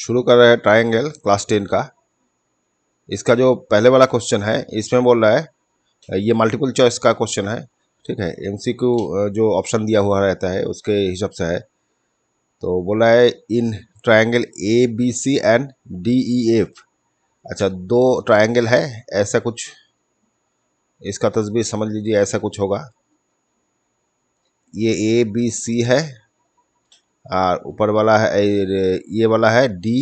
शुरू कर रहे हैं ट्रायंगल क्लास 10 का। इसका जो पहले वाला क्वेश्चन है इसमें बोल रहा है ये मल्टीपल चॉइस का क्वेश्चन है, ठीक है। एमसीक्यू जो ऑप्शन दिया हुआ रहता है उसके हिसाब से है। तो बोला है in triangle A B C and D E F. अच्छा, दो ट्रायंगल है ऐसा कुछ, इसका तस्वीर समझ लीजिए ऐसा कुछ होगा। ये ए बी सी है और ऊपर वाला है ये वाला है D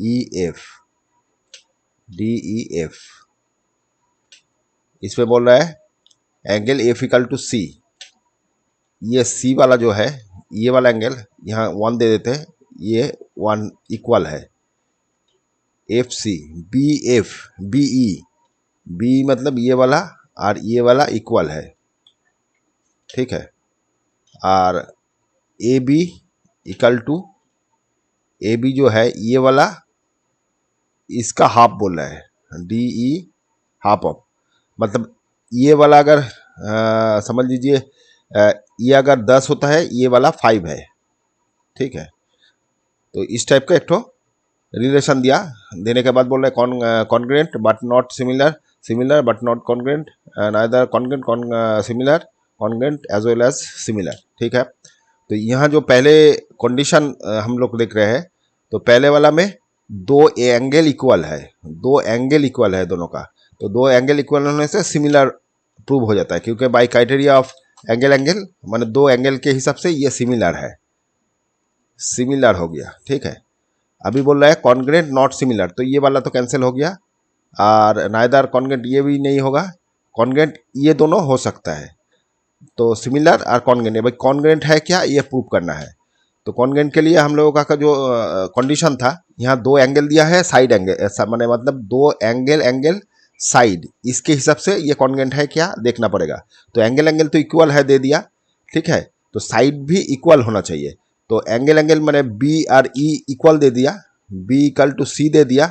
E F. D E F इसमें बोल रहा है एंगल एफ इक्वल टू सी। ये सी वाला जो है ये वाला एंगल यहाँ 1 दे देते हैं, ये 1 इक्वल है F C. B F B E, B मतलब ये वाला और ये वाला इक्वल है, ठीक है। और A B equal to, A B जो है ये वाला इसका हाफ बोल रहा है, डी ई हाफ ऑफ। मतलब ये वाला अगर समझ लीजिए ये अगर 10 होता है ये वाला 5 है, ठीक है। तो इस टाइप का एक ठो रिलेशन दिया, देने के बाद बोल रहे congruent but not similar, similar but not congruent, neither congruent similar, congruent as well as similar, ठीक है। तो यहाँ जो पहले कंडीशन हम लोग देख रहे हैं, तो पहले वाला में दो एंगल इक्वल है, दो एंगल इक्वल है दोनों का। तो दो एंगल इक्वल होने से सिमिलर प्रूव हो जाता है, क्योंकि by criteria of angle angle माने दो एंगल के हिसाब से ये सिमिलर है, सिमिलर हो गया, ठीक है। अभी बोल रहा है कॉन्ग्रेंट नॉट सिमिलर, तो ये वाला तो कैंसिल हो गया, और नाइदर कॉन्ग्रेंट ये भी नहीं होगा, कॉन्ग्रेंट ये दोनों हो सकता है। तो सिमिलर और कॉन्ग्रेंट, भाई कॉन्ग्रेंट है क्या ये प्रूव करना है। तो कॉन्ग्रेंट के लिए हम लोगों का जो कंडीशन था, यहाँ दो एंगल दिया है साइड एंगल, ऐसा माने मतलब दो एंगल एंगल साइड, इसके हिसाब से ये कॉन्ग्रेंट है क्या देखना पड़ेगा। तो एंगल एंगल तो इक्वल है दे दिया, ठीक है। तो साइड भी इक्वल होना चाहिए। तो एंगल एंगल मैंने बी और ई इक्वल दे दिया, बी इक्वल टू सी दे दिया,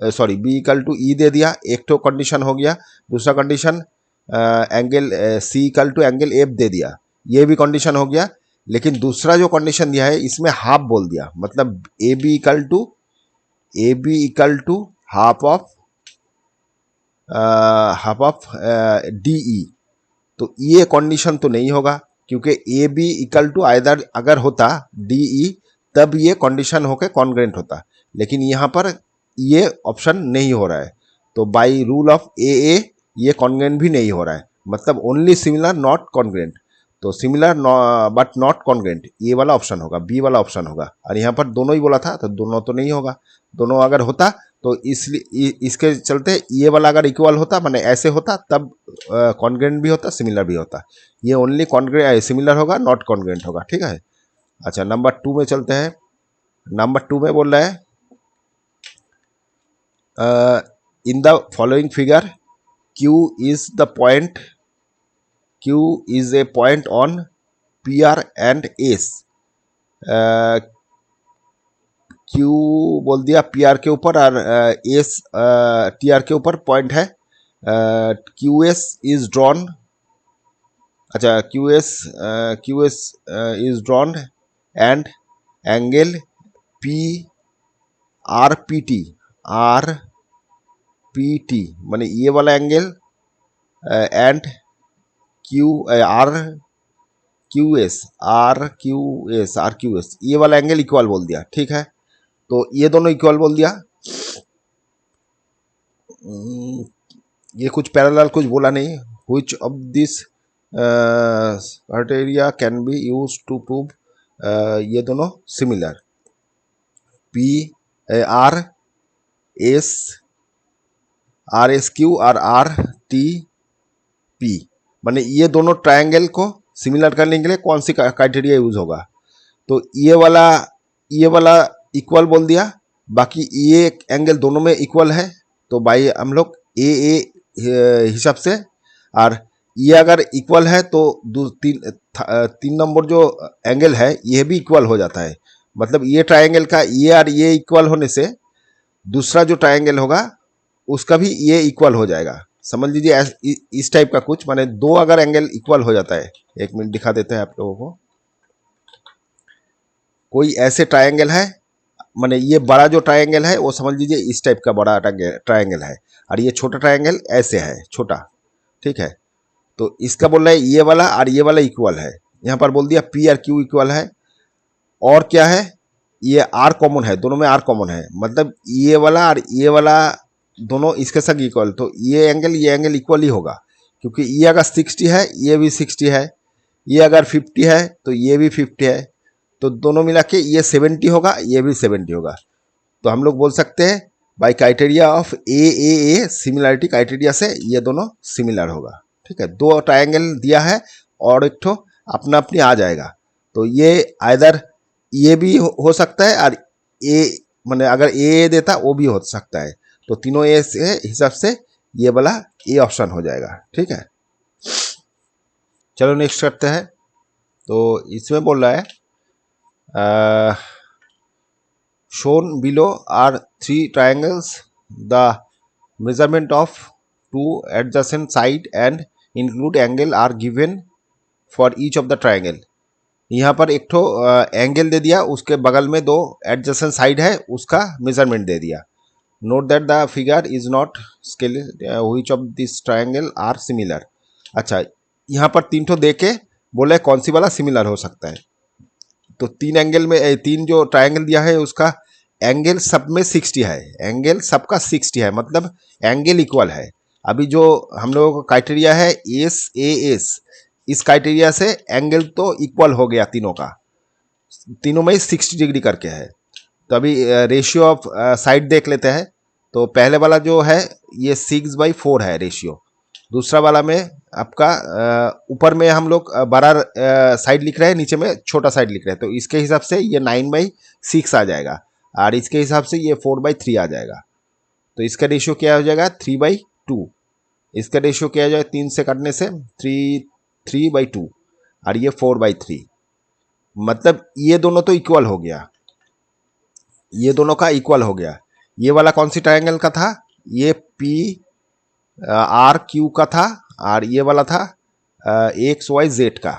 sorry B equal to E दे दिया, एक तो कंडीशन हो गया। दूसरा condition angle C equal to angle F दे दिया, ये भी कंडीशन हो गया। लेकिन दूसरा जो कंडीशन दिया है इसमें हाफ बोल दिया, मतलब A B equal to half of D E. तो ये कंडीशन तो नहीं होगा, क्योंकि A B equal to either अगर होता डी ई तब ये कंडीशन होके कॉन्ग्रेंट होता, लेकिन यहाँ पर ये ऑप्शन नहीं हो रहा है। तो बाय रूल ऑफ ए ये कॉन्ग्रेंट भी नहीं हो रहा है, मतलब ओनली सिमिलर नॉट कॉन्ग्रेंट। तो सिमिलर बट नॉट कॉन्ग्रेंट ये वाला ऑप्शन होगा, बी वाला ऑप्शन होगा। और यहाँ पर दोनों ही बोला था तो दोनों तो नहीं होगा, दोनों अगर होता तो इसलिए इसके चलते ये वाला अगर इक्वल होता माने ऐसे होता तब कॉन्ग्रेंट भी होता सिमिलर भी होता। ये ओनली कॉन्ग्रेंट सिमिलर होगा नॉट कॉन्ग्रेंट होगा, ठीक है। अच्छा, नंबर 2 में चलते हैं। नंबर 2 में बोल रहा है in the following figure Q is a point on PR and S। Q बोल दिया PR के ऊपर और S TR के ऊपर पॉइंट है। QS इज ड्रॉन, अच्छा QS is drawn and angle RPT माने ये वाला एंगल एंड RQS ये वाला एंगल इक्वल बोल दिया, ठीक है। तो ये दोनों इक्वल बोल दिया। ये कुछ पैरेलल कुछ बोला नहीं। Which of this criteria can be use to prove, ये दोनों सिमिलर, RSQ और RTP माने ये दोनों ट्रायंगल को सिमिलर करने के लिए कौन सी क्राइटेरिया यूज होगा। तो ये वाला इक्वल बोल दिया, बाकी ये एंगल दोनों में इक्वल है, तो भाई हम लोग ए हिसाब से, और ये अगर इक्वल है तो तीन नंबर जो एंगल है ये भी इक्वल हो जाता है। मतलब ये ट्रायंगल का ये और ये इक्वल होने से दूसरा जो ट्रायंगल होगा उसका भी ये इक्वल हो जाएगा। समझ लीजिए इस टाइप का कुछ, माने दो अगर एंगल इक्वल हो जाता है, एक मिनट दिखा देते हैं आप लोगों को। कोई ऐसे ट्रायंगल है माने ये बड़ा जो ट्रायंगल है वो समझ लीजिए इस टाइप का बड़ा ट्रायंगल है, और ये छोटा ट्रायंगल ऐसे है छोटा, ठीक है। तो इसका बोल रहा है ये वाला और ये वाला इक्वल है, यहाँ पर बोल दिया पी और क्यू इक्वल है, और क्या है, ये आर कॉमन है, दोनों में आर कॉमन है, मतलब ये वाला और ये वाला दोनों इसके संग इक्वल, तो ये एंगल इक्वल ही होगा, क्योंकि ये अगर 60 है ये भी 60 है, ये अगर 50 है तो ये भी 50 है, तो दोनों मिला के ये 70 होगा, ये भी 70 होगा। तो हम लोग बोल सकते हैं by criteria of A similarity criteria से ये दोनों सिमिलर होगा, ठीक है। दो ट्रायंगल दिया है और एक ठो अपना अपनी आ जाएगा, तो ये आइदर ये भी हो सकता है, और ए मैंने अगर ए देता वो भी हो सकता है, तो तीनों ए से हिसाब से ये वाला ए ऑप्शन हो जाएगा, ठीक है। चलो नेक्स्ट करते हैं। तो इसमें बोल रहा है shown below are three triangles, the measurement of two adjacent side and include angle are given for each of the triangle। यहाँ पर एक ठो एंगल दे दिया, उसके बगल में दो एडजेसेंट साइड है, उसका मेजरमेंट दे दिया। Note that the figure is not scale which of this triangle are similar. अच्छा, यहाँ पर तीन ठो दे के बोले कौन सी वाला सिमिलर हो सकता है। तो तीन एंगल में तीन जो ट्रायंगल दिया है उसका एंगल सब में 60 है, एंगल सबका 60 है, मतलब एंगल इक्वल है। अभी जो हम लोगों का क्राइटेरिया है एस ए एस, इस क्राइटेरिया से एंगल तो इक्वल हो गया तीनों का, तीनों में 60 डिग्री करके है। तो अभी रेशियो ऑफ साइड देख लेते हैं। तो पहले वाला जो है ये 6/4 है रेशियो, दूसरा वाला में आपका ऊपर में हम लोग बड़ा साइड लिख रहे हैं, नीचे में छोटा साइड लिख रहे हैं, तो इसके हिसाब से ये 9/6 आ जाएगा, और इसके हिसाब से ये 4/3 आ जाएगा। तो इसका रेशियो क्या हो जाएगा 3/2, इसका रेशियो क्या हो जाएगा 3 से काटने से 3/2, और ये 4/3, मतलब ये दोनों तो इक्वल हो गया, ये दोनों का इक्वल हो गया। ये वाला कौन सी ट्रायंगल का था, ये पी आर क्यू का था, और ये वाला था एक्स वाई जेड का।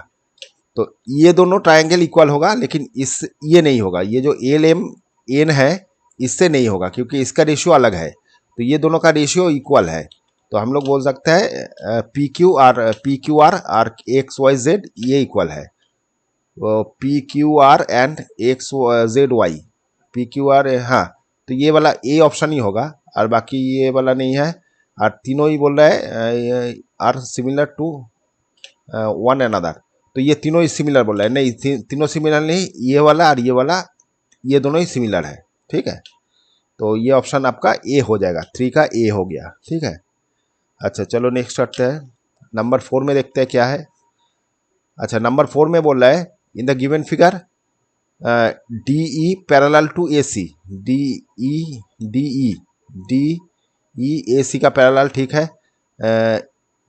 तो ये दोनों ट्रायंगल इक्वल होगा, लेकिन इस ये नहीं होगा, ये जो एल एम एन है इससे नहीं होगा, क्योंकि इसका रेशियो अलग है। तो ये दोनों का रेशियो इक्वल है, तो हम लोग बोल सकते हैं P Q R X Y Z ये इक्वल है। P Q R and X Z Y, P Q R, हाँ, तो ये वाला ए ऑप्शन ही होगा, और बाकी ये वाला नहीं है। और तीनों ही बोल रहा है are similar to one another, तो ये तीनों ही सिमिलर बोल रहा है, नहीं तीनों सिमिलर नहीं, ये वाला और ये वाला ये दोनों ही सिमिलर है, ठीक है। तो ये ऑप्शन आपका ए हो जाएगा, 3 का ए हो गया, ठीक है। अच्छा चलो नेक्स्ट करते हैं, नंबर 4 में देखते हैं क्या है। अच्छा, नंबर 4 में बोल रहा है in the given figure D E parallel to A C, D E A C का पैरेलल, ठीक है।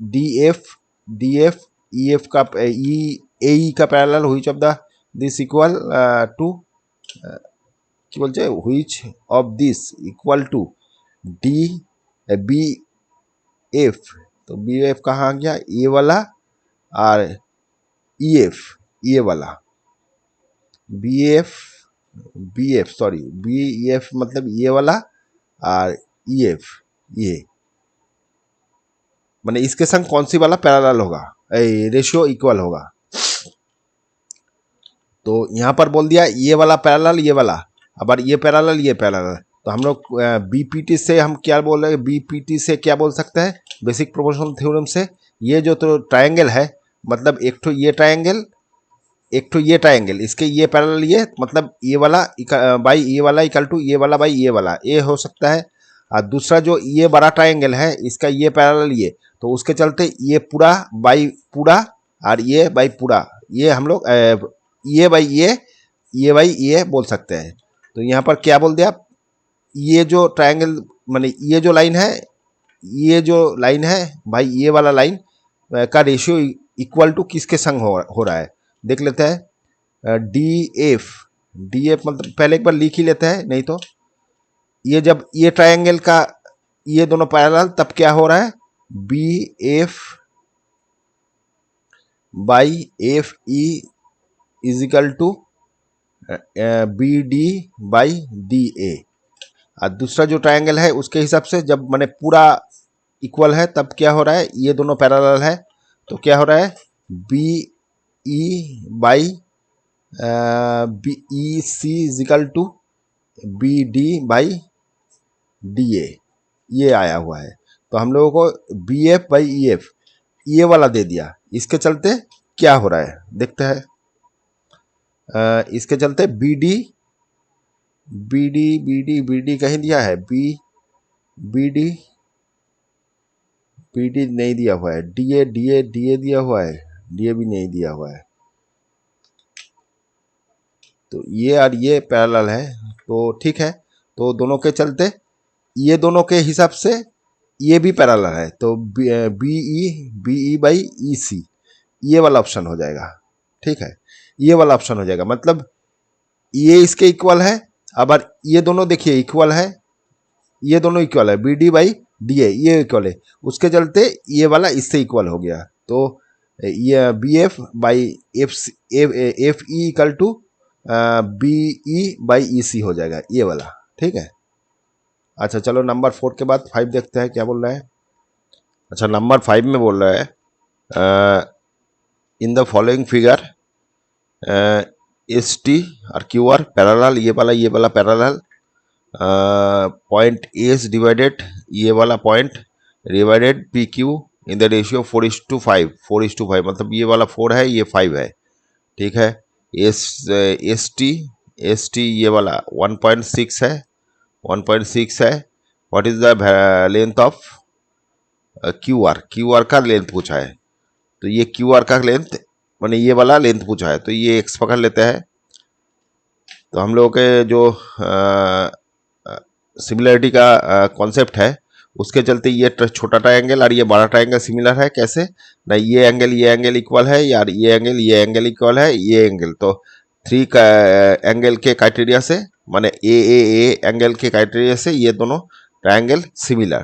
डी एफ ई एफ का ई का parallel which of the this equal to, কি বলছে which of this equal to D B F, तो B F कहाँ आ गया, ये वाला, और ई एफ ये वाला, B F sorry B F मतलब ये वाला, और ई एफ ये, माने इसके संग कौन सी वाला पैरेलल होगा, रेशियो इक्वल होगा। तो यहाँ पर बोल दिया ये वाला पैरेलल ये वाला, अब ये पैरेलल ये पैरेलल, तो हम लोग बीपीटी से हम क्या बोल रहे हैं, बीपीटी से क्या बोल सकते हैं, बेसिक प्रोपोर्शनल थ्योरम से, ये जो तो ट्रायंगल है, मतलब एक तो ये ट्रायंगल एक तो ये ट्रायंगल, इसके ये पैरेलल ये, मतलब ये वाला बाई ये वाला इक्वल टू ये वाला बाई ये वाला, ये हो सकता है। और दूसरा जो ये बड़ा ट्रायंगल है इसका ये पैरेलल ये, तो उसके चलते ये पूरा बाई पूरा और ये बाई पूरा, ये हम लोग ये बाई ये बाई ये बोल सकते हैं। तो यहाँ पर क्या बोल दिया, ये जो ट्रायंगल माने ये जो लाइन है भाई, ये वाला लाइन का रेशियो इक्वल टू किसके संग हो रहा है, देख लेते हैं। डी एफ मतलब पहले एक बार लिख ही लेते हैं, नहीं तो ये जब ये ट्रायंगल का ये दोनों पैरेलल, तब क्या हो रहा है, B F by F E is equal to B D by D A. और दूसरा जो ट्रायंगल है उसके हिसाब से जब मैंने पूरा इक्वल है तब क्या हो रहा है, ये दोनों पैरेलल है तो क्या हो रहा है, B E by B E C equal to B D by D A, ये आया हुआ है। तो हम लोगों को B F by E F ये वाला दे दिया। इसके चलते क्या हो रहा है देखते हैं। इसके चलते B D B D B D B D कहीं दिया है, बी डी बी डी नहीं दिया हुआ है, D A D A D A दिया हुआ है, डी ए भी नहीं दिया हुआ है। तो ये और ये पैरेलल है तो ठीक है। तो दोनों के चलते ये दोनों के हिसाब से ये भी पैरेलल है तो बी ई बाई ई सी ये वाला ऑप्शन हो जाएगा। ठीक है, ये वाला ऑप्शन हो जाएगा, मतलब ये इसके इक्वल है। अब ये दोनों देखिए इक्वल है, ये दोनों इक्वल है, B D by D A ये इक्वल है, उसके चलते ये वाला इससे इक्वल हो गया। तो ये B F by F E equal to B E by E C हो जाएगा ये वाला। ठीक है, अच्छा चलो नंबर 4 के बाद 5 देखते हैं क्या बोल रहा है। अच्छा नंबर 5 में बोल रहा है in the following figure as T और क्यू आर पैरेलल, ये वाला पैरेलल, पॉइंट एस डिवाइडेड ये वाला point divided P Q in the ratio 4:5 4:5, मतलब ये वाला 4 है ये 5 है। ठीक है, एस टी ये वाला 1.6 है 1.6 है। What is the length of Q R का लेंथ पूछा है। तो ये क्यू आर का लेंथ मैंने ये वाला लेंथ पूछा है तो ये एक्स पकड़ लेते हैं। तो हम लोगों के जो सिमिलरिटी का कॉन्सेप्ट है उसके चलते ये छोटा ट्रायंगल और ये बड़ा ट्रायंगल सिमिलर है। कैसे ना, ये एंगल इक्वल है यार, ये एंगल इक्वल है ये एंगल। तो 3 का एंगल के क्राइटेरिया से माने ए एंगल के क्राइटेरिया से ये दोनों ट्रायंगल सिमिलर,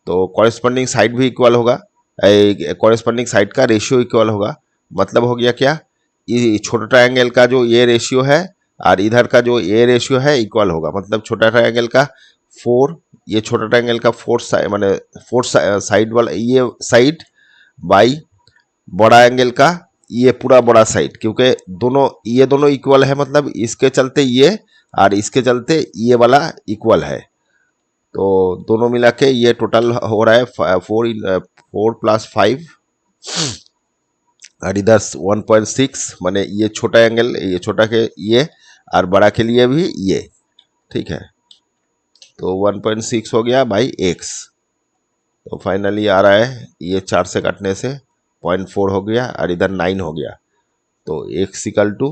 तो कॉरेस्पॉन्डिंग साइड भी इक्वल होगा, कॉरेस्पॉन्डिंग साइड का रेशियो इक्वल होगा। मतलब हो गया क्या, ये छोटा ट्रायंगल का जो ये रेशियो है और इधर का जो ए रेशियो है इक्वल होगा। मतलब छोटा ट्रायंगल का 4, ये छोटा ट्रायंगल का 4 साइड माने 4 साइड वाला ये साइड बाई बड़ा एंगल का ये पूरा बड़ा साइड, क्योंकि ये दोनों इक्वल है, मतलब इसके चलते ये और इसके चलते ये वाला इक्वल है। तो दोनों मिला के ये टोटल हो रहा है 4 + 5 और इधर 1.6, माने ये छोटा एंगल ये छोटा के ये और बड़ा के लिए भी ये। ठीक है, तो 1.6 हो गया बाई x। तो फाइनली आ रहा है ये 4 से काटने से 0.4 हो गया और इधर 9 हो गया। तो x इक्वल टू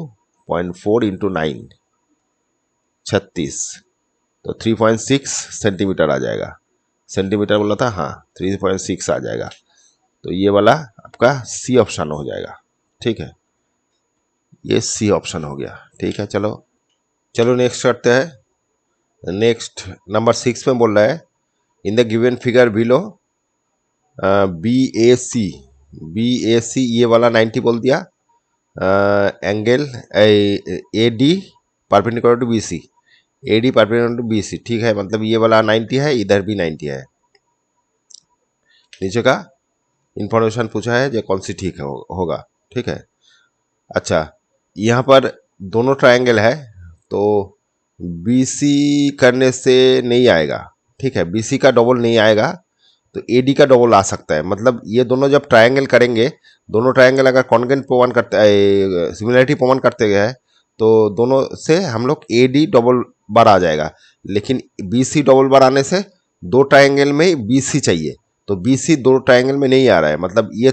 0.4 इंटू 9 36, तो 3.6 सेंटीमीटर आ जाएगा। सेंटीमीटर बोला था, हाँ 3.6 आ जाएगा। तो ये वाला आपका सी ऑप्शन हो जाएगा। ठीक है, ये सी ऑप्शन हो गया। ठीक है, चलो नेक्स्ट करते हैं। नेक्स्ट नंबर 6 में बोल रहा है in the given figure below B A C ये वाला 90 बोल दिया, angle A D perpendicular to B C, A D perpendicular to B C. ठीक है, मतलब ये वाला 90 है, इधर भी 90 है। नीचे का इंफॉर्मेशन पूछा है जो कौन सी ठीक होगा। ठीक है, अच्छा यहाँ पर दोनों ट्रायंगल है तो BC करने से नहीं आएगा। ठीक है, BC का डबल नहीं आएगा तो AD का डबल आ सकता है। मतलब ये दोनों जब ट्रायंगल करेंगे, दोनों ट्रायंगल अगर कॉन्ग्रुएंट प्रमाण करते सिमिलरिटी प्रमाण करते गए तो दोनों से हम लोग AD डबल बार आ जाएगा। लेकिन BC डबल बार आने से दो ट्रायंगल में BC चाहिए, तो BC दो ट्रायंगल में नहीं आ रहा है। मतलब ये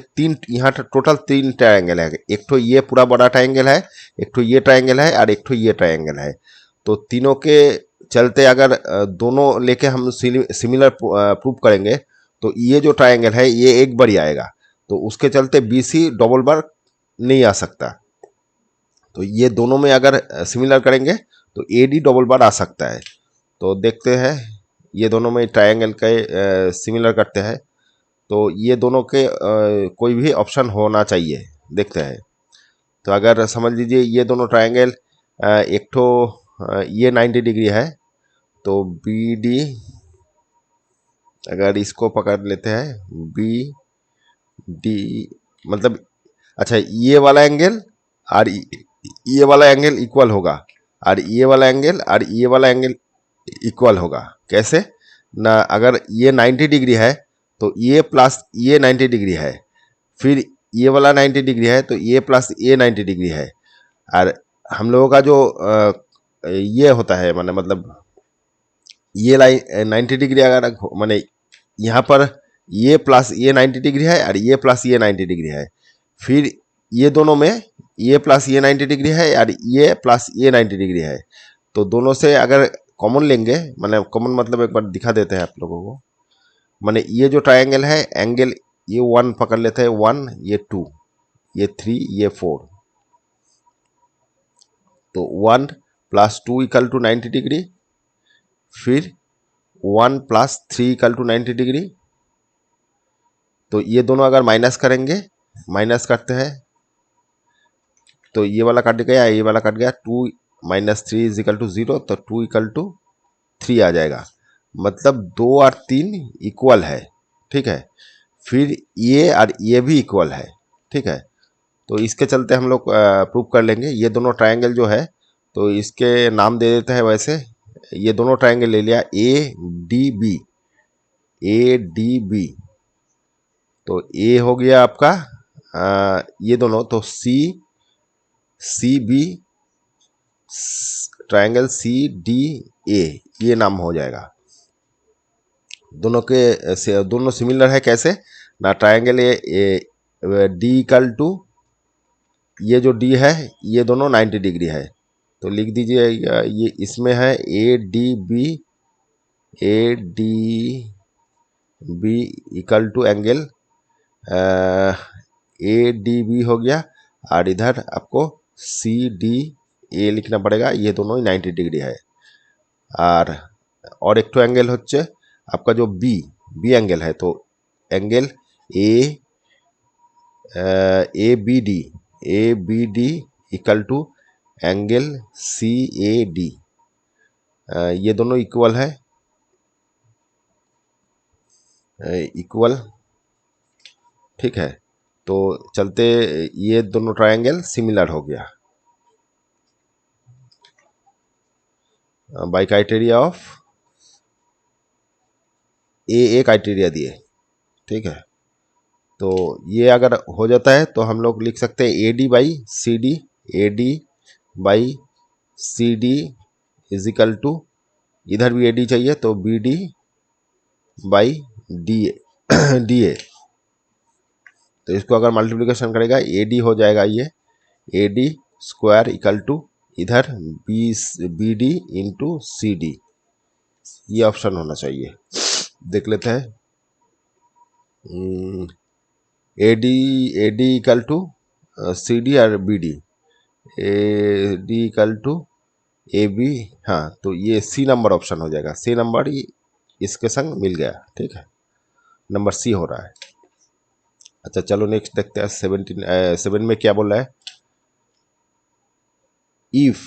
यहाँ टोटल 3 ट्रायंगल है, एक तो ये पूरा बड़ा ट्रायंगल है, एक तो ये ट्रायंगल है और एक तो ये ट्रायंगल है। तो तीनों के चलते अगर दोनों लेके हम सिमिलर प्रूव करेंगे तो ये जो ट्रायंगल है ये एक बार ही आएगा, तो उसके चलते BC डबल बार नहीं आ सकता। तो ये दोनों में अगर सिमिलर करेंगे तो AD डबल बार आ सकता है। तो देखते हैं ये दोनों में ट्रायंगल के सिमिलर करते हैं तो ये दोनों के कोई भी ऑप्शन होना चाहिए। देखते हैं, तो अगर समझ लीजिए ये दोनों ट्रायंगल एक तो ये 90 डिग्री है, तो बी डी, अगर इसको पकड़ लेते हैं बी डी, मतलब अच्छा ये वाला एंगल और ये वाला एंगल इक्वल होगा, और ये वाला एंगल और ये वाला एंगल इक्वल होगा। कैसे ना, अगर ये 90 डिग्री है तो ये प्लस ये 90 डिग्री है, फिर ये वाला 90 डिग्री है तो ये प्लस ये 90 डिग्री है। और हम लोगों का जो ये होता है मतलब ये लाइन 90 डिग्री, अगर माने यहाँ पर ये प्लस ये 90 डिग्री है और ये प्लस ये 90 डिग्री है, फिर ये दोनों में ये प्लस ये 90 डिग्री है और ये प्लस ये 90 डिग्री है, तो दोनों से अगर कॉमन लेंगे, मतलब कॉमन मतलब एक बार दिखा देते हैं आप लोगों को। माने ये जो ट्रायंगल है, एंगल ये 1 पकड़ लेते हैं, 1 ये 2 ये 3 ये 4, तो 1 प्लस 2 इक्वल टू 90 डिग्री, फिर 1 प्लस 3 इक्वल टू 90 डिग्री। तो ये दोनों अगर माइनस करेंगे, माइनस करते हैं तो ये वाला कट गया, ये वाला कट गया, 2 माइनस 3 इज इक्वल टू 0, तो 2 इक्वल टू 3 आ जाएगा, मतलब 2 और 3 इक्वल है। ठीक है, फिर ये और ये भी इक्वल है। ठीक है, तो इसके चलते हम लोग प्रूव कर लेंगे ये दोनों ट्रायंगल जो है, तो इसके नाम दे देते हैं। वैसे ये दोनों ट्रायंगल ले लिया A D B, A D B, तो ए हो गया आपका ये दोनों, तो C C B, triangle C D A, ये नाम हो जाएगा। दोनों के दोनों सिमिलर है कैसे ना, triangle A D equal to, ये जो डी है ये दोनों 90 डिग्री है, तो लिख दीजिए ये इसमें है A D B, A D B equal to angle A D B हो गया, और इधर आपको सी डी ए लिखना पड़ेगा, ये दोनों ही 90 डिग्री है। और एक तो एंगल होच्छे आपका जो बी बी एंगल है, तो angle A B D equal to angle C A D, ये दोनों इक्वल है, इक्वल। ठीक है, तो चलते ये दोनों ट्रायंगल सिमिलर हो गया by criteria of A criteria दिए। ठीक है, तो ये अगर हो जाता है तो हम लोग लिख सकते हैं A D by C D, A D by C D is equal to, इधर भी ए डी चाहिए तो B D by D D A, तो इसको अगर मल्टीप्लिकेशन करेगा ए डी हो जाएगा, ये A D square equal to इधर B D into C D, ये ऑप्शन होना चाहिए। देख लेते हैं A D equal to C D और B D, A D equal to A B, हाँ तो ये सी नंबर ऑप्शन हो जाएगा, सी नंबर इसके संग मिल गया। ठीक है, नंबर सी हो रहा है। अच्छा चलो नेक्स्ट देखते हैं 7 में क्या बोल रहा है। इफ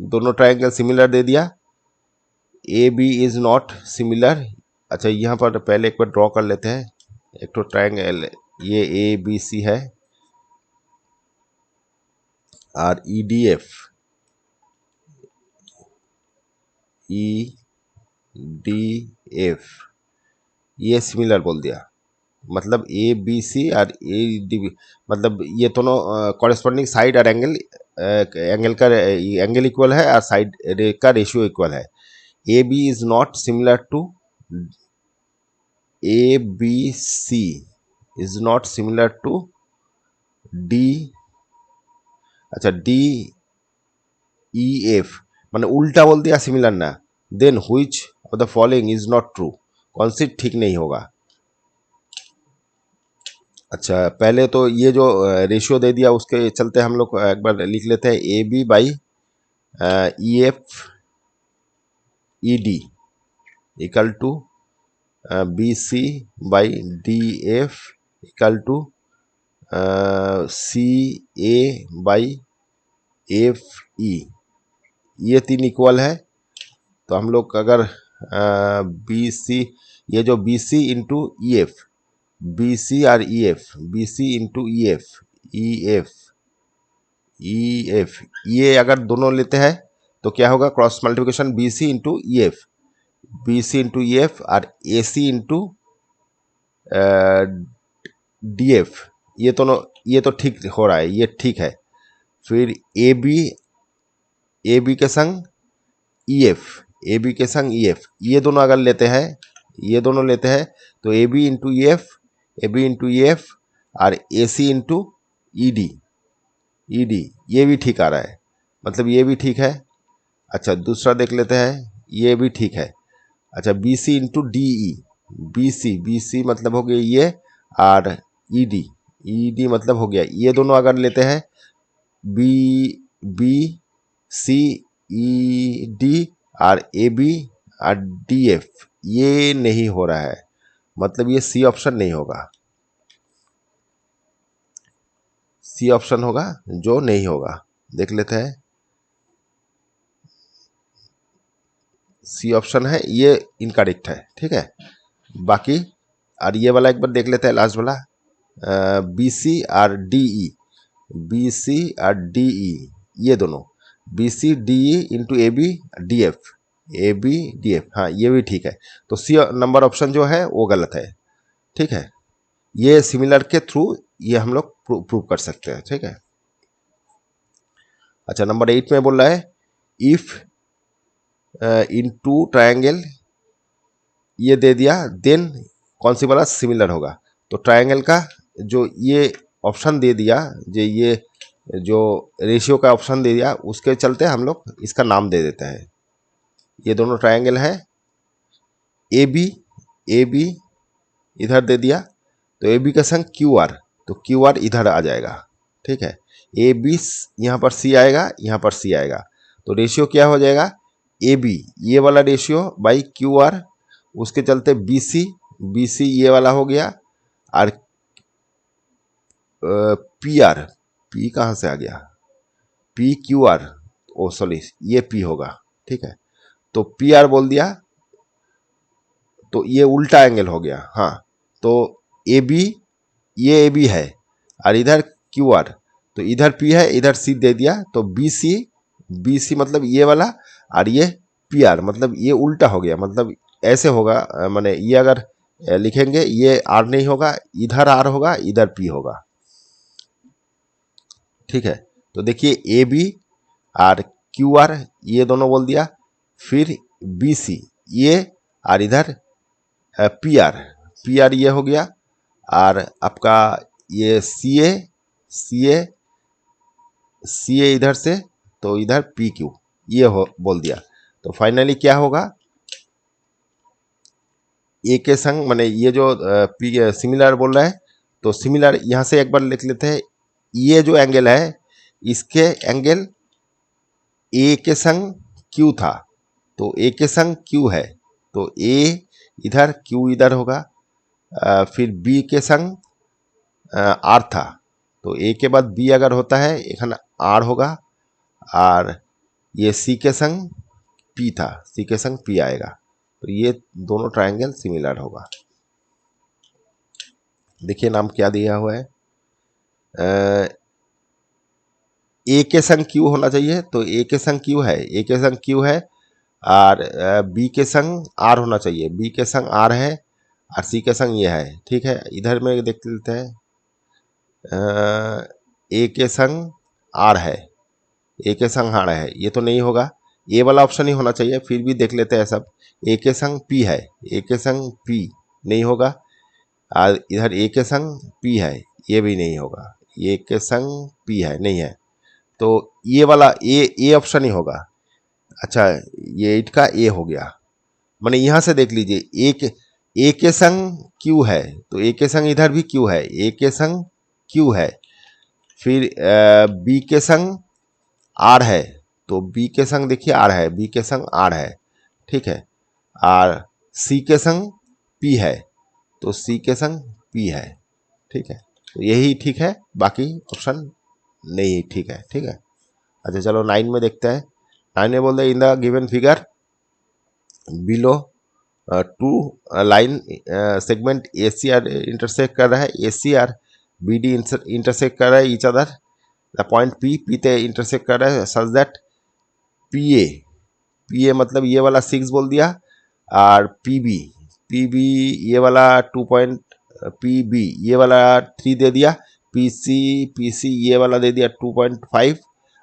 दोनों ट्रायंगल सिमिलर दे दिया, A B is not similar. अच्छा यहाँ पर पहले एक बार ड्रॉ कर लेते हैं, एक तो ट्रायंगल ये ए बी सी है, और E D F, E D F ये सिमिलर बोल दिया, मतलब ए बी सी और ए डी बी, मतलब ये दोनों कॉरेस्पॉन्डिंग साइड और एंगल, एंगल का एंगल इक्वल है और साइड का रेशियो इक्वल है। A B is not similar to A B C, is not similar to D, अच्छा डी ई एफ, मैंने उल्टा बोल दिया सिमिलर ना, then which of the following is not true, कौन सी ठीक नहीं होगा। अच्छा पहले तो ये जो रेशियो दे दिया उसके चलते हम लोग एक बार लिख लेते हैं A B by E F E D equal to B C by D F equal to C A by F E. ये 3 इक्वल है, तो हम लोग अगर बी सी, ये जो B C into E F, B C और E F, B C into E F, E F, E F, ये अगर दोनों लेते हैं तो क्या होगा, cross multiplication B C into E F, B C into E F और A C into D F, ये दोनों, ये तो ठीक हो रहा है, ये ठीक है। फिर ए बी के संग ई एफ, ए बी के संग ई एफ, ये दोनों अगर लेते हैं, ये दोनों लेते हैं तो A B into E F, A B into E F और A C into E D, E D, ये भी ठीक आ रहा है, मतलब ये भी ठीक है। अच्छा दूसरा देख लेते हैं, ये भी ठीक है। अच्छा B C into D E, B C मतलब हो गया ये, और ई डी मतलब हो गया, ये दोनों अगर लेते हैं B B C E D और ए बी और डी एफ, ये नहीं हो रहा है, मतलब ये सी ऑप्शन नहीं होगा, सी ऑप्शन होगा जो नहीं होगा। देख लेते हैं, सी ऑप्शन है ये इनकरेक्ट है, ठीक है। बाकी और ये वाला एक बार देख लेते हैं, लास्ट वाला बी सी और डी ई, बी सी और डी ई, ये दोनों B C D E into A B D F, A B D F, हाँ ये भी ठीक है। तो सी नंबर ऑप्शन जो है वो गलत है, ठीक है। ये सिमिलर के थ्रू ये हम लोग प्रूव कर सकते हैं, ठीक है। अच्छा नंबर 8 में बोल रहा है इफ इन टू ट्रायंगल, ये दे दिया, देन कौन सी वाला सिमिलर होगा, तो ट्रायंगल का जो ये ऑप्शन दे दिया, ये जो रेशियो का ऑप्शन दे दिया, उसके चलते हम लोग इसका नाम दे देते हैं। ये दोनों ट्रायंगल है, ए बी इधर दे दिया, तो ए बी का संग क्यू आर, तो क्यू आर इधर आ जाएगा, ठीक है। ए बी यहाँ पर सी आएगा, यहाँ पर सी आएगा, तो रेशियो क्या हो जाएगा, ए बी ये वाला रेशियो बाई क्यू आर, उसके चलते बी सी ये वाला हो गया, और पी आर, पी कहाँ से आ गया, P Q are, O sorry ये पी होगा, ठीक है। तो पी आर बोल दिया, तो ये उल्टा एंगल हो गया, हाँ। तो ए बी, ये ए बी है और इधर क्यू आर, तो इधर पी है इधर सी दे दिया, तो बी सी मतलब ये वाला, और ये पी आर मतलब ये उल्टा हो गया, मतलब ऐसे होगा, माने ये अगर लिखेंगे ये आर नहीं होगा, इधर आर होगा, इधर पी होगा, ठीक है। तो देखिए ए बी और क्यू आर ये दोनों बोल दिया, फिर बी सी ये, और इधर पी आर ये हो गया, और आपका ये सी ए इधर से, तो इधर पी क्यू ये हो बोल दिया। तो फाइनली क्या होगा, ए के संग माने ये जो पी सिमिलर बोल रहा है, तो सिमिलर यहाँ से एक बार लिख लेते हैं, ये जो एंगल है इसके एंगल ए के संग क्यू था, तो ए के संग क्यू है, तो ए इधर क्यू इधर होगा, फिर बी के संग आर था, तो ए के बाद बी अगर होता है एखन आर होगा, और ये सी के संग पी था, सी के संग पी आएगा, तो ये दोनों ट्रायंगल सिमिलर होगा। देखिए नाम क्या दिया हुआ है, ए के संग क्यू होना चाहिए, तो ए के संग क्यू है, ए के संग क्यू है, और बी के संग आर होना चाहिए, बी के संग आर है, और सी के संग ये है, ठीक है। इधर में देख लेते हैं, ए के संग आर है, ए के संग आर है, ये तो नहीं होगा, ए वाला ऑप्शन ही होना चाहिए, फिर भी देख लेते हैं सब। ए के संग पी है, ए के संग पी नहीं होगा, और इधर ए के संग पी है, ये भी नहीं होगा, ए के संग पी है नहीं है, तो ये वाला ए ऑप्शन ही होगा। अच्छा ये 8 का ए हो गया, माने यहाँ से देख लीजिए, ए के संग क्यू है, तो ए के संग इधर भी क्यू है, ए के संग क्यू है, फिर बी के संग आर है, तो बी के संग देखिए आर है, बी के संग आर है, ठीक है, और सी के संग पी है, तो सी के संग पी है, ठीक है। तो यही ठीक है, बाकी ऑप्शन नहीं ठीक है, ठीक है। अच्छा चलो 9 में देखते हैं, 9 में बोल दिया in the given figure below two line segment A C are intersect कर रहा है, A C or B D intersect कर रहा है each other the point P ते इंटरसेक्ट कर रहा है सच दैट पी ए मतलब ये वाला 6 बोल दिया और पी बी ये वाला 2 पॉइंट पी बी ये वाला 3 दे दिया, पी सी ये वाला दे दिया 2.5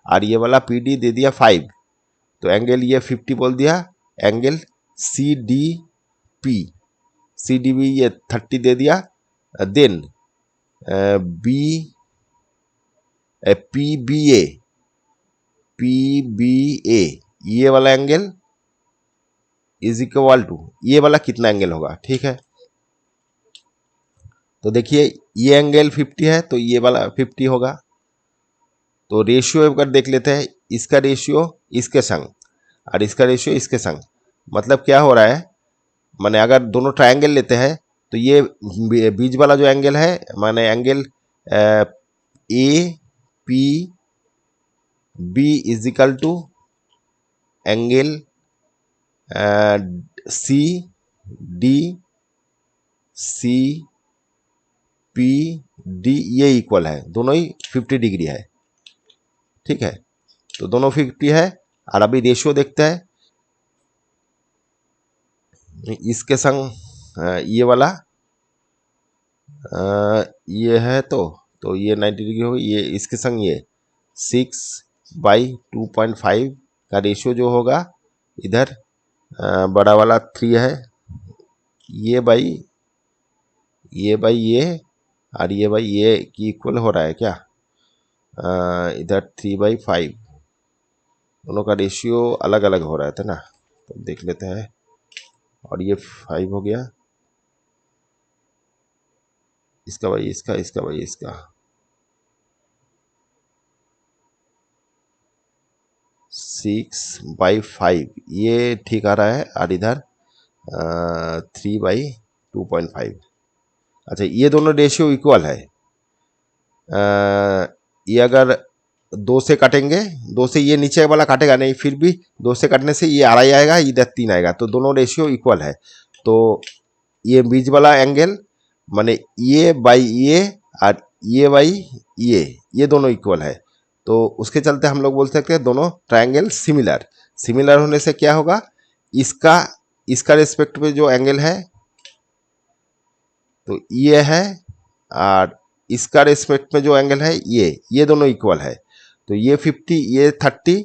और ये वाला पी डी दे दिया 5। तो एंगल ये 50 बोल दिया, एंगल सी डी बी ये 30 दे दिया। देन बी पी बी ए ये वाला एंगल इज इक्वल टू ये वाला कितना एंगल होगा, ठीक है। तो देखिए ये एंगल 50 है तो ये वाला 50 होगा। तो रेशियो अगर देख लेते हैं, इसका रेशियो इसके संग और इसका रेशियो इसके संग, मतलब क्या हो रहा है, माने अगर दोनों ट्रायंगल लेते हैं तो ये बीच वाला जो एंगल है माने angle A P B is equal to angle C P D ये इक्वल है, दोनों ही 50 डिग्री है, ठीक है। तो दोनों 50 है और अभी रेशियो देखते हैं इसके संग ये वाला ये है तो ये 90 डिग्री होगी, ये इसके संग ये 6/2.5 का रेशियो जो होगा इधर बड़ा वाला 3 है, ये बाई ये और ये बाई ये की इक्वल हो रहा है क्या, इधर 3/5 दोनों का रेशियो अलग अलग हो रहा था ना, तो देख लेते हैं। और ये 5 हो गया, इसका भाई इसका भाई इसका 6/5 ये ठीक आ रहा है और इधर 3/2.5। अच्छा ये दोनों रेशियो इक्वल है, ये अगर 2 से काटेंगे, 2 से ये नीचे वाला काटेगा नहीं, फिर भी 2 से काटने से ये आड़ा आएगा, इधर 3 आएगा, तो दोनों रेशियो इक्वल है। तो ये बीच वाला एंगल माने ये बाई ये और ये बाई ये दोनों इक्वल है, तो उसके चलते हम लोग बोल सकते हैं दोनों ट्रायंगल सिमिलर होने से क्या होगा, इसका रेस्पेक्ट में जो एंगल है तो ये है और इसका रेस्पेक्ट में जो एंगल है ये दोनों इक्वल है। तो ये 50 ये 30,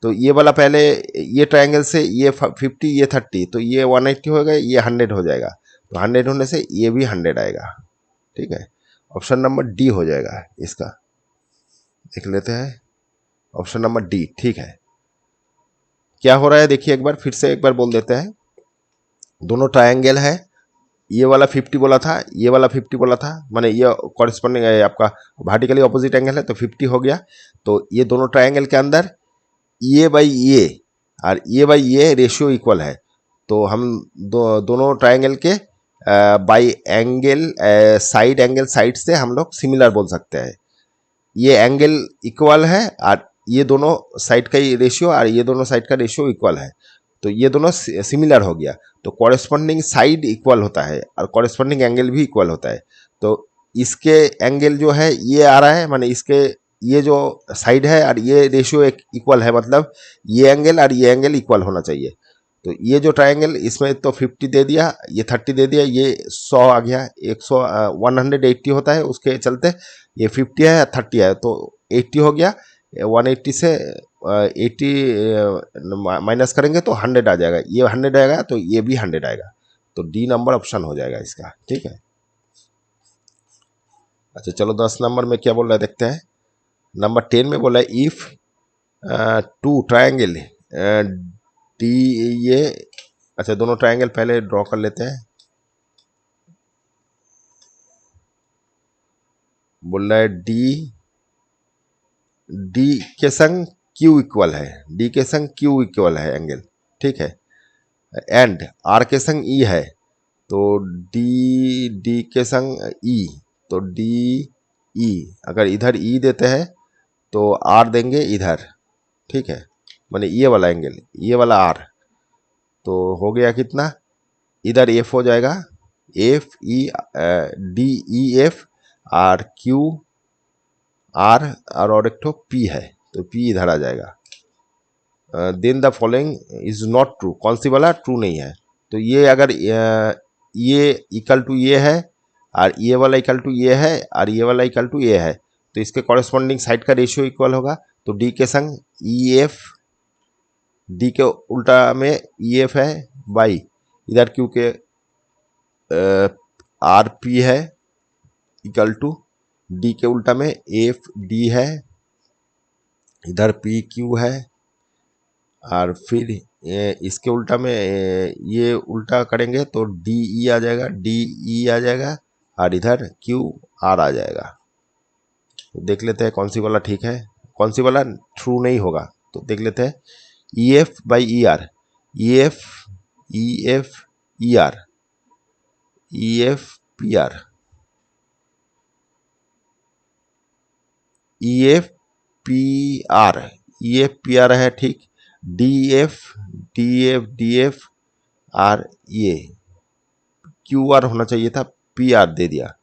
तो ये वाला पहले ये ट्रायंगल से ये 50 ये 30, तो ये 180 होगा, ये 100 हो जाएगा, तो 100 होने से ये भी 100 आएगा, ठीक है। ऑप्शन नंबर डी हो जाएगा इसका, देख लेते हैं ऑप्शन नंबर डी, ठीक है। क्या हो रहा है देखिए, एक बार फिर से एक बार बोल देते हैं, दोनों ट्रायंगल है, ये वाला 50 बोला था, ये वाला 50 बोला था, माने ये कॉरेस्पॉन्डिंग आपका वर्टिकली ऑपोजिट एंगल है तो 50 हो गया। तो ये दोनों ट्रायंगल के अंदर ये बाई ये और ये बाई ये रेशियो इक्वल है, तो हम दोनों ट्रायंगल के बाई एंगल साइड से हम लोग सिमिलर बोल सकते हैं। ये एंगल इक्वल है और ये दोनों साइड का रेशियो और ये दोनों साइड का रेशियो इक्वल है, तो ये दोनों सिमिलर हो गया, तो कॉरेस्पॉन्डिंग साइड इक्वल होता है और कॉरेस्पॉन्डिंग एंगल भी इक्वल होता है। तो इसके एंगल जो है ये आ रहा है, माने इसके ये जो साइड है और ये रेशियो एक इक्वल है, मतलब ये एंगल और ये एंगल इक्वल होना चाहिए। तो ये जो ट्रायंगल इसमें तो 50 दे दिया, ये 30 दे दिया, ये 100 आ गया, 180 होता है, उसके चलते ये 50 है 30 है तो 80 हो गया, 180 से 80 माइनस करेंगे तो 100 आ जाएगा, ये 100 आएगा तो ये भी 100 आएगा, तो डी नंबर ऑप्शन हो जाएगा इसका, ठीक है। अच्छा चलो 10 नंबर में क्या बोल रहा है देखते हैं। नंबर 10 में बोला है इफ टू ट्रायंगल डी ये, अच्छा दोनों ट्रायंगल पहले ड्रॉ कर लेते हैं। बोल रहा है डी के संग क्यू इक्वल है, डी के संग क्यू इक्वल है एंगल, ठीक है, एंड आर के संग ई है, तो डी के संग ई, तो डी ई अगर इधर ई देते हैं तो आर देंगे इधर, ठीक है, माने ये वाला एंगल, ये वाला आर, तो हो गया कितना, इधर एफ हो जाएगा, F E D E F R Q R और एक ठो पी है, तो पी इधर आ जाएगा। Then the following is not true, कौन सी वाला ट्रू नहीं है, तो ये अगर ये इक्वल टू ये है और ये वाला इक्वल टू ये है और ये वाला इक्वल टू ये है, तो इसके कॉरेस्पॉन्डिंग साइड का रेशियो इक्वल होगा, तो डी के संग ई एफ, डी के उल्टा में ई एफ है बाई इधर क्यू के आर पी है इक्वल टू डी के उल्टा में एफ डी है, इधर पी क्यू है, और फिर इसके उल्टा में ये उल्टा करेंगे तो डी ई आ जाएगा, डी ई आ जाएगा और इधर क्यू आर आ जाएगा। तो देख लेते हैं कौन सी वाला ठीक है, कौन सी वाला ट्रू नहीं होगा, तो देख लेते हैं। ई F by E R, E F E F E R, E F P R, E F P R, E F P R है ठीक, D F D F R, ये क्यू आर होना चाहिए था, पी आर दे दिया,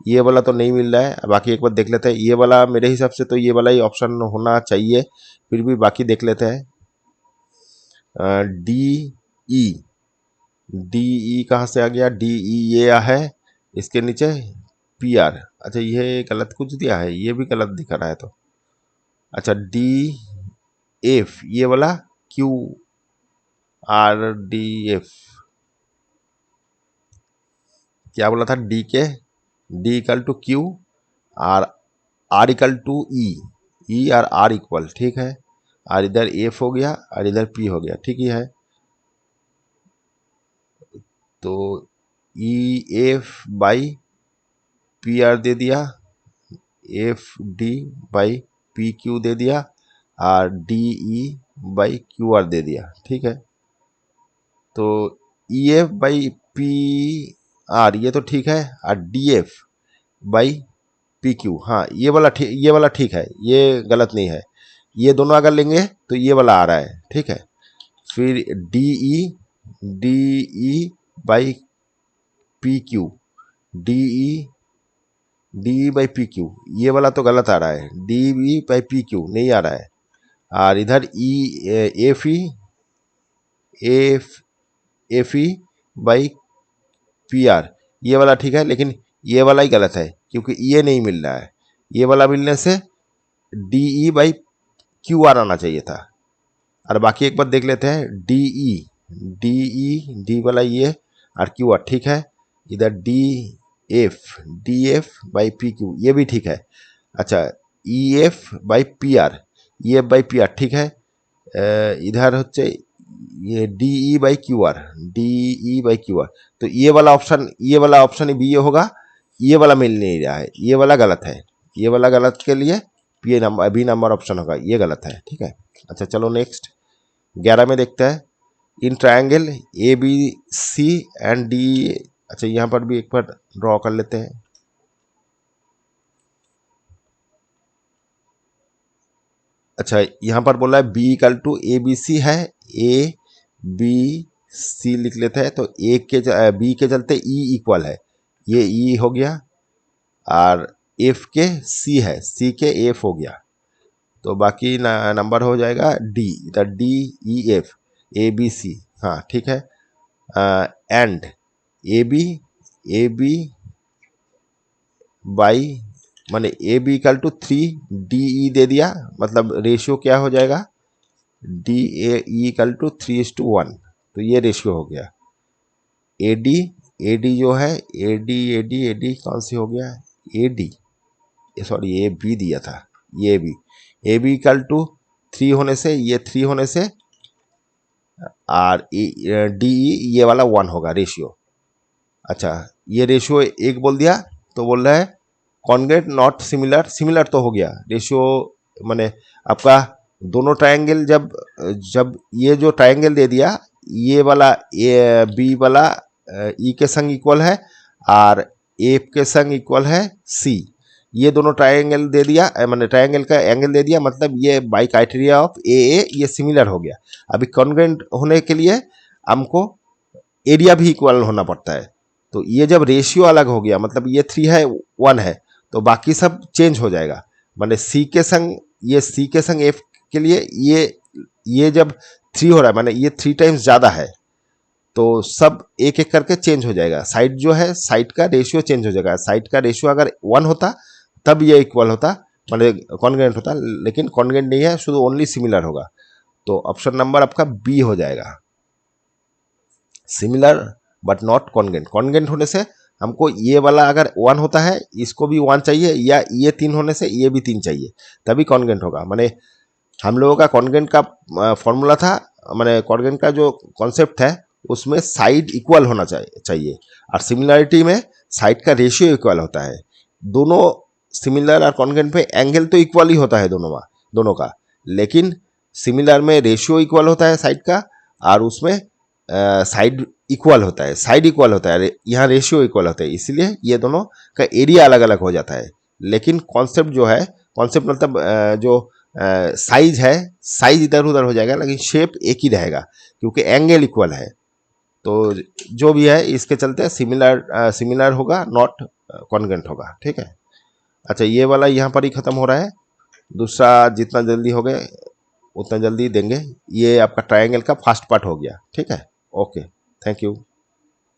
ये वाला तो नहीं मिल रहा है। बाकी एक बार देख लेते हैं, ये वाला मेरे हिसाब से तो ये वाला ही ऑप्शन होना चाहिए, फिर भी बाकी देख लेते हैं। डी ई, डी ई कहाँ से आ गया, डी ई ये है, इसके नीचे पी आर, अच्छा ये गलत कुछ दिया है, ये भी गलत दिखा रहा है, तो अच्छा डी एफ, ये वाला क्यू आर डी एफ, क्या बोला था, डी के डी इक्वल टू क्यू और आर इक्वल टू ई, ई और आर इक्वल, ठीक है, और इधर एफ हो गया और इधर पी हो गया, ठीक ही है, तो E F by P R दे दिया, F D by P Q दे दिया और D E by Q R दे दिया, ठीक है, तो E F by P R ये तो ठीक है, और D F by P Q, हाँ ये वाला ठीक, ये वाला ठीक है, ये गलत नहीं है, ये दोनों अगर लेंगे तो ये वाला आ रहा है, ठीक है, फिर D E by P Q, D E by P Q, ये वाला तो गलत आ रहा है, D E by P Q नहीं आ रहा है, और इधर ई F E F E by P R, ये वाला ठीक है, लेकिन ये वाला ही गलत है क्योंकि ये नहीं मिल रहा है, ये वाला मिलने से D E by Q are आना चाहिए था। और बाकी एक बार देख लेते हैं, डी वाला ये और क्यू आर ठीक है, इधर D F by P Q ये भी ठीक है, अच्छा ई F by P are, E F by P are ठीक है, इधर হচ্ছে ये D E by Q are, D E by Q are, तो ये वाला ऑप्शन भी ये होगा, ये वाला मिल नहीं रहा है, ये वाला गलत है, ये वाला गलत के लिए P number B number option होगा, ये गलत है, ठीक है। अच्छा चलो नेक्स्ट 11 में देखते हैं, in triangle A B C and D, अच्छा यहाँ पर भी एक बार ड्रॉ कर लेते हैं, अच्छा यहाँ पर बोला है B equal to A B C है, ए बी सी लिख लेते हैं, तो ए के बी के चलते ई इक्वल है, ये ई हो गया, और एफ के सी है, सी के एफ हो गया, तो बाकी नंबर हो जाएगा डी, इधर D E F A B C, हाँ ठीक है, एंड ए बी बाई माने A B equal to 3 D E दे दिया, मतलब रेशियो क्या हो जाएगा, डी ए इक्वल टू 3:1, तो ये रेशियो हो गया, ए डी जो है ए डी कौन सी हो गया, A D, sorry A B दिया था, ये ए बी इक्वल टू 3 होने से, ये 3 होने से, और डी ये वाला 1 होगा रेशियो, अच्छा ये रेशियो एक बोल दिया, तो बोल रहा है कॉन्ग्रेट नॉट सिमिलर, सिमिलर तो हो गया रेशियो, माने आपका दोनों ट्रायंगल जब ये जो ट्रायंगल दे दिया, ये वाला ए बी वाला ई के संग इक्वल है और ए के संग इक्वल है सी, ये दोनों ट्रायंगल दे दिया, मैंने ट्रायंगल का एंगल दे दिया, मतलब ये बाई क्राइटेरिया ऑफ ए ये सिमिलर हो गया। अभी कॉन्ग्रुएंट होने के लिए हमको एरिया भी इक्वल होना पड़ता है। तो ये जब रेशियो अलग हो गया, मतलब ये 3 है 1 है, तो बाकी सब चेंज हो जाएगा। माने सी के संग एफ के लिए ये जब 3 हो रहा है, माने ये 3 टाइम्स ज़्यादा है, तो सब एक एक करके चेंज हो जाएगा। साइड जो है, साइड का रेशियो चेंज हो जाएगा। साइड का रेशियो अगर 1 होता तब ये इक्वल होता, मतलब कॉन्ग्रुएंट होता, लेकिन कॉन्ग्रुएंट नहीं है, शुद्ध ओनली सिमिलर होगा। तो ऑप्शन नंबर आपका बी हो जाएगा, similar but not congruent. Congruent होने से हमको ये वाला अगर 1 होता है, इसको भी 1 चाहिए, या ये 3 होने से ये भी 3 चाहिए, तभी कॉन्ग्रुएंट होगा। माने हम लोगों का कॉन्ग्रुएंट का फॉर्मूला था, माने कॉन्ग्रुएंट का जो कॉन्सेप्ट है उसमें साइड इक्वल होना चाहिए, और सिमिलरिटी में साइड का रेशियो इक्वल होता है। दोनों सिमिलर और कॉन्ग्रुएंट पे एंगल तो इक्वल ही होता है दोनों का, लेकिन सिमिलर में रेशियो इक्वल होता है साइड का, और उसमें साइड इक्वल होता है, यहाँ रेशियो इक्वल होता है, इसलिए ये दोनों का एरिया अलग अलग हो जाता है। लेकिन कॉन्सेप्ट जो है, कॉन्सेप्ट मतलब जो साइज है, साइज इधर उधर हो जाएगा, लेकिन शेप एक ही रहेगा क्योंकि एंगल इक्वल है। तो जो भी है इसके चलते सिमिलर होगा, नॉट कॉन्ग्रुएंट होगा। ठीक है, अच्छा ये वाला यहाँ पर ही खत्म हो रहा है। दूसरा जितना जल्दी हो गए उतना जल्दी देंगे। ये आपका ट्रायंगल का फर्स्ट पार्ट हो गया। ठीक है, ओके, थैंक यू।